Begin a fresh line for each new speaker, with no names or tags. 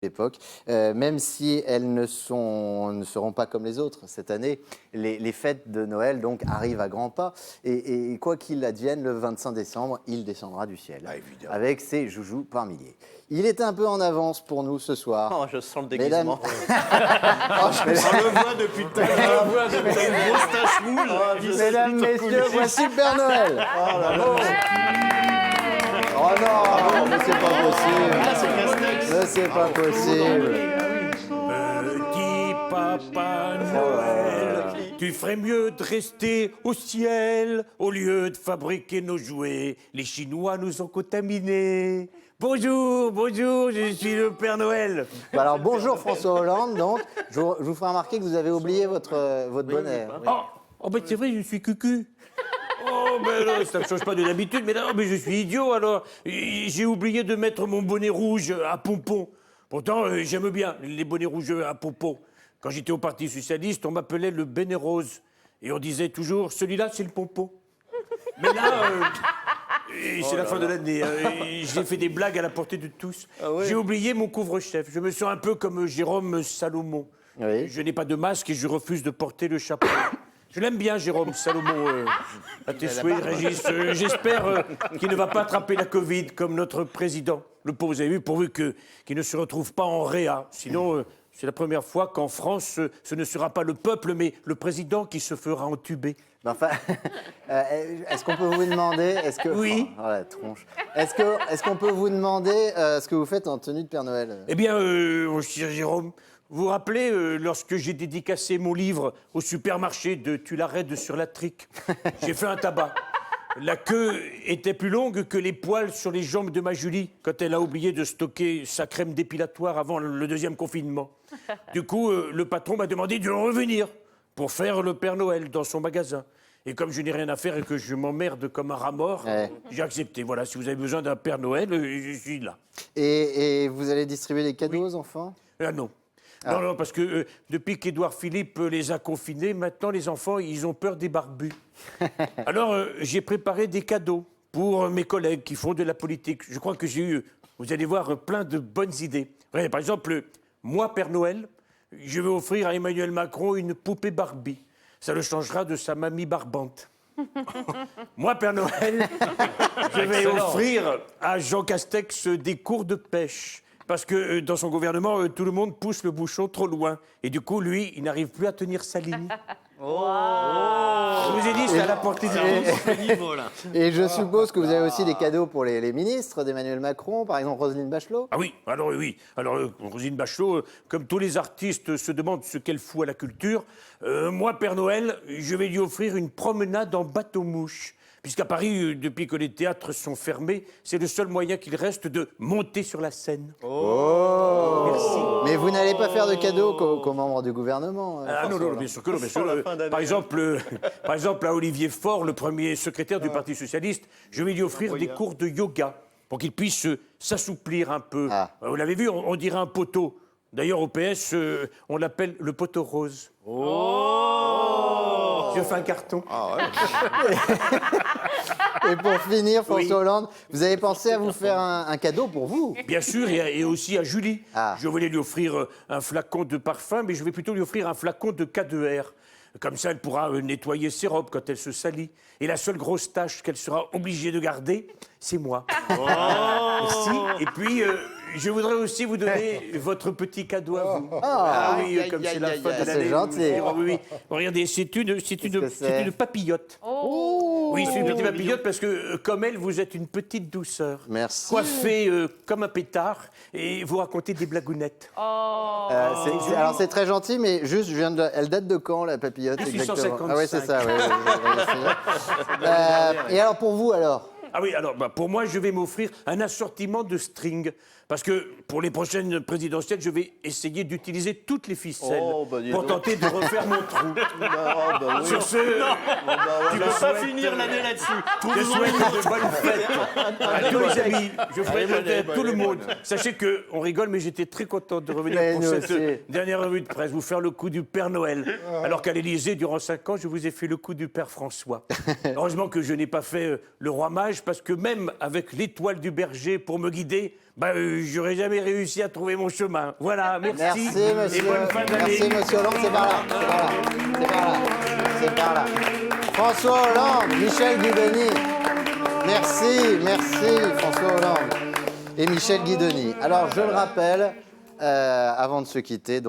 l'époque, même si elles ne seront pas comme les autres cette année. Les fêtes de Noël donc arrivent à grands pas et quoi qu'il advienne, le 25 décembre, il descendra du ciel avec ses joujoux par milliers. Il est un peu en avance pour nous ce soir.
Oh, je sens le déguisement.
On le voit depuis tout à l'heure. On le voit depuis une grosse tache rouge.
Mesdames, messieurs, voici le Père Noël. Oh non, mais c'est pas possible. Mais c'est pas possible.
Petit Papa Noël, tu ferais mieux de rester au ciel au lieu de fabriquer nos jouets. Les Chinois nous ont contaminés. Bonjour, bonjour, je suis le Père Noël.
Bah alors bonjour François Hollande, donc je vous ferai remarquer que vous avez oublié votre bonnet.
Oh, ben c'est vrai, je suis cucu. Oh, ben non, ça ne change pas de d'habitude, mais non, mais je suis idiot alors. J'ai oublié de mettre mon bonnet rouge à pompons. Pourtant, j'aime bien les bonnets rouges à pompons. Quand j'étais au Parti Socialiste, on m'appelait le Bénet Rose. Et on disait toujours, celui-là, c'est le pompon. Mais là, c'est la fin de l'année. J'ai fait des blagues à la portée de tous.
Ah ouais.
J'ai oublié mon couvre-chef. Je me sens un peu comme Jérôme Salomon.
Oui.
Je n'ai pas de masque et je refuse de porter le chapeau. Je l'aime bien, Jérôme Salomon. À tes souhaits, Régis. J'espère qu'il ne va pas attraper la Covid comme notre président. Le pauvre, vous avez vu, pourvu qu'il ne se retrouve pas en réa. Sinon, c'est la première fois qu'en France, ce ne sera pas le peuple, mais le président qui se fera entuber.
Enfin, est-ce qu'on peut vous demander,
Oui.
Oh, la tronche. Est-ce qu'on peut vous demander ce que vous faites en tenue de Père Noël?
Eh bien, mon cher Jérôme, vous vous rappelez lorsque j'ai dédicacé mon livre au supermarché de Tu l'arrêtes sur la trique? J'ai fait un tabac. La queue était plus longue que les poils sur les jambes de ma Julie quand elle a oublié de stocker sa crème dépilatoire avant le deuxième confinement. Du coup, le patron m'a demandé de revenir pour faire le Père Noël dans son magasin. Et comme je n'ai rien à faire et que je m'emmerde comme un rat mort, j'ai accepté. Voilà, si vous avez besoin d'un Père Noël, je suis là.
Et vous allez distribuer des cadeaux aux enfants?
Ah non. Non, non, parce que depuis qu'Édouard Philippe les a confinés, maintenant les enfants, ils ont peur des barbus. Alors, j'ai préparé des cadeaux pour mes collègues qui font de la politique. Je crois que j'ai eu, vous allez voir, plein de bonnes idées. Ouais, par exemple, moi, Père Noël, je vais offrir à Emmanuel Macron une poupée Barbie. Ça le changera de sa mamie barbante. Moi, Père Noël, je vais offrir à Jean Castex des cours de pêche. Parce que dans son gouvernement, tout le monde pousse le bouchon trop loin. Et du coup, lui, il n'arrive plus à tenir sa ligne. Je vous ai dit, c'est à la portée de tous.
Et je suppose que vous avez aussi des cadeaux pour les ministres d'Emmanuel Macron, par exemple Roselyne Bachelot?
Ah oui, alors oui. Alors, Roselyne Bachelot, comme tous les artistes se demandent ce qu'elle fout à la culture, moi, Père Noël, je vais lui offrir une promenade en bateau-mouche. Puisqu'à Paris, depuis que les théâtres sont fermés, c'est le seul moyen qu'il reste de monter sur la scène.
Oh.
Merci.
Mais vous n'allez pas faire de cadeaux qu'aux membres du gouvernement?
Ah non, bien sûr que non. Bien sûr. Par exemple, à Olivier Faure, le premier secrétaire du Parti Socialiste, je vais lui offrir des cours de yoga pour qu'il puisse s'assouplir un peu. Vous l'avez vu, on dirait un poteau. D'ailleurs, au PS, on l'appelle le poteau rose. Je fais un carton.
Et pour finir, François Hollande, vous avez pensé à vous faire un cadeau pour vous?
Bien sûr, et aussi à Julie. Je voulais lui offrir un flacon de parfum, mais je vais plutôt lui offrir un flacon de K2R. Comme ça, elle pourra nettoyer ses robes quand elle se salit. Et la seule grosse tâche qu'elle sera obligée de garder, c'est moi. Merci. Et puis, je voudrais aussi vous donner votre petit cadeau à vous. Oui, comme c'est la fin de l'année.
C'est gentil.
Oui. Regardez, c'est une papillote. Oui, c'est une petite papillote parce que, comme elle, vous êtes une petite douceur.
Merci.
Coiffée comme un pétard et vous racontez des blagounettes.
Alors c'est très gentil, mais juste, elle date de quand, la papillote?
1855.
Ah oui, c'est ça. Et alors pour vous, alors?
Ah oui, alors pour moi, je vais m'offrir un assortiment de strings. Parce que pour les prochaines présidentielles, je vais essayer d'utiliser toutes les ficelles pour tenter de refaire mon trou. Sur ce,
tu ne peux pas finir l'année là-dessus.
Je souhaite de bonnes fêtes à tous les amis. Je ferai peut-être tout le monde. Sachez qu'on rigole, mais j'étais très content de revenir pour cette dernière revue de presse, vous faire le coup du Père Noël. Alors qu'à l'Élysée, durant 5 ans, je vous ai fait le coup du Père François. Heureusement que je n'ai pas fait le roi mage, parce que même avec l'étoile du berger pour me guider, j'aurais jamais réussi à trouver mon chemin. Voilà, merci.
Merci, monsieur.
Et bonne fin d'année.
Merci, monsieur Hollande. C'est par là. C'est par là. C'est par là. François Hollande, Michel Guidoni. Merci, François Hollande. Et Michel Guidoni. Alors, je le rappelle, avant de se quitter, donc